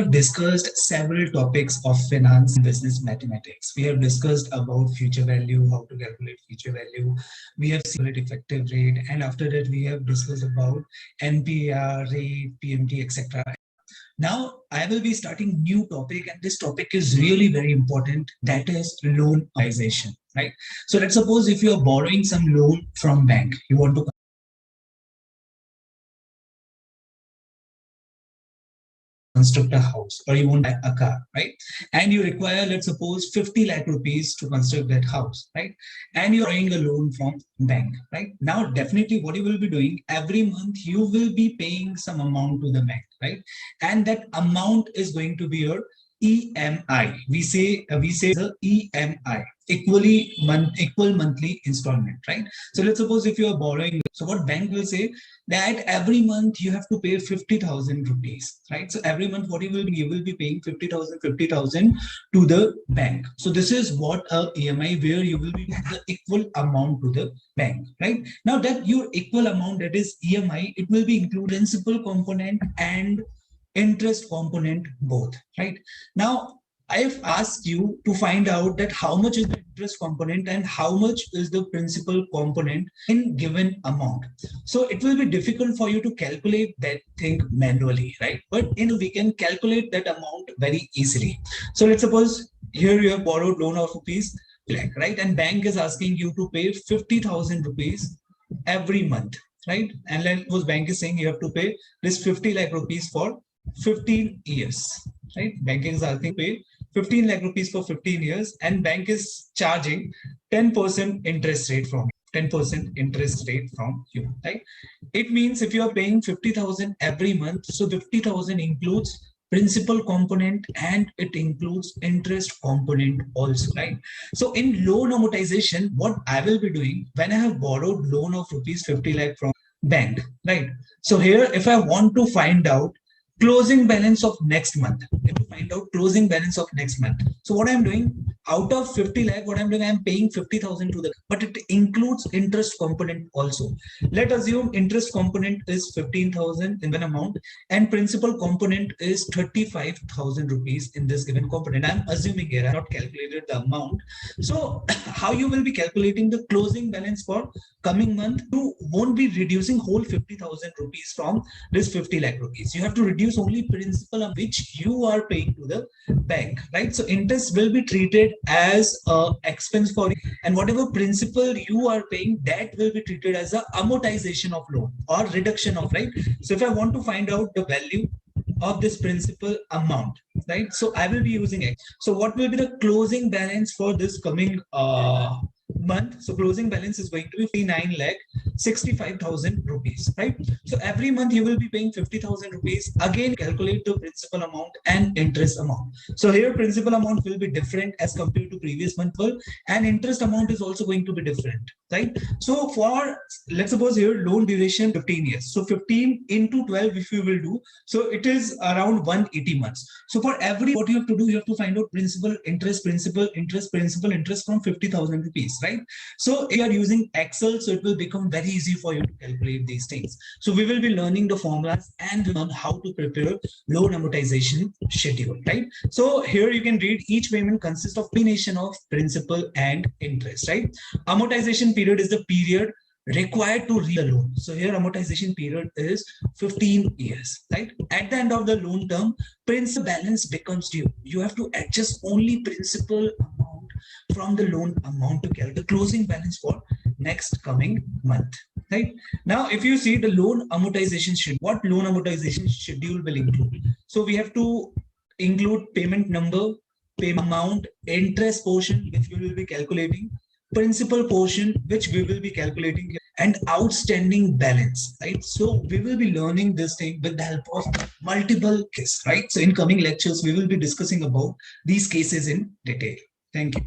have discussed several topics of finance and business mathematics. We have discussed about future value, how to calculate future value. We have seen effective rate, and after that we have discussed about NPR, rate, PMT, etc. Now I will be starting new topic, and this topic is really very important. That is loan amortization, right? So let's suppose if you are borrowing some loan from bank, you want to construct a house, or you want to buy a car, right? And you require, let's suppose, 50 lakh rupees to construct that house, right? And you're borrowing a loan from bank, right? Now definitely what you will be doing, every month you will be paying some amount to the bank, right? And that amount is going to be your EMI. We say the EMI, equal monthly installment, right? So let's suppose if you are borrowing, so what bank will say that every month you have to pay 50,000 rupees, right? So every month what you will be paying 50,000 to the bank. So this is what a EMI, where you will be paying the equal amount to the bank, right? Now that your equal amount, that is EMI, it will be include principal component and interest component both, right? Now I've asked you to find out that how much is the interest component and how much is the principal component in given amount. So it will be difficult for you to calculate that thing manually, right? But we can calculate that amount very easily. So let's suppose here you have borrowed loan of rupees lakh, right? And bank is asking you to pay 50,000 rupees every month, right? And then suppose bank is saying you have to pay this 50 lakh rupees for 15 years, right? Bank is asking pay 15 lakh rupees for 15 years, and bank is charging 10% interest rate from you, 10% interest rate from you, right? It means if you are paying 50,000 every month, so 50,000 includes principal component and it includes interest component also, right? So in loan amortization, what I will be doing when I have borrowed loan of rupees 50 lakh from bank, right? So here, if I want to find out closing balance of next month, closing balance of next month. So what I'm doing, out of 50 lakh, what I'm doing, I'm paying 50,000 to the, but it includes interest component also. Let assume interest component is 15,000 in one amount and principal component is 35,000 rupees in this given component. I'm assuming here, I have not calculated the amount. So how you will be calculating the closing balance for coming month? You won't be reducing whole 50,000 rupees from this 50 lakh rupees. You have to reduce only principal of which you are paying to the bank, right? So interest will be treated as a expense for you, and whatever principal you are paying, that will be treated as a amortization of loan or reduction of, right? So if I want to find out the value of this principal amount, right? So I will be using X. So what will be the closing balance for this coming month? So closing balance is going to be 9 lakh 65,000 rupees, right? So every month you will be paying 50,000 rupees. Again, calculate the principal amount and interest amount. So here principal amount will be different as compared to previous month, and interest amount is also going to be different, right? So for, let's suppose here loan duration 15 years. So 15 into 12 if you will do, so it is around 180 months. So for every, what you have to do, you have to find out principal, interest, principal, interest from 50,000 rupees, right? So if you are using Excel, so it will become very easy for you to calculate these things. So we will be learning the formulas and learn how to prepare loan amortization schedule, right? So here you can read each payment consists of combination of principal and interest, right? Amortization period is the period required to repay the loan. So here amortization period is 15 years, right? At the end of the loan term, principal balance becomes due. You have to adjust only principal amount from the loan amount to calculate the closing balance for next coming month, right? Now if you see the loan amortization schedule, what loan amortization schedule will include? So we have to include payment number, payment amount, interest portion which we will be calculating, principal portion which we will be calculating, and outstanding balance, right? So we will be learning this thing with the help of multiple cases, right? So in coming lectures we will be discussing about these cases in detail. Thank you.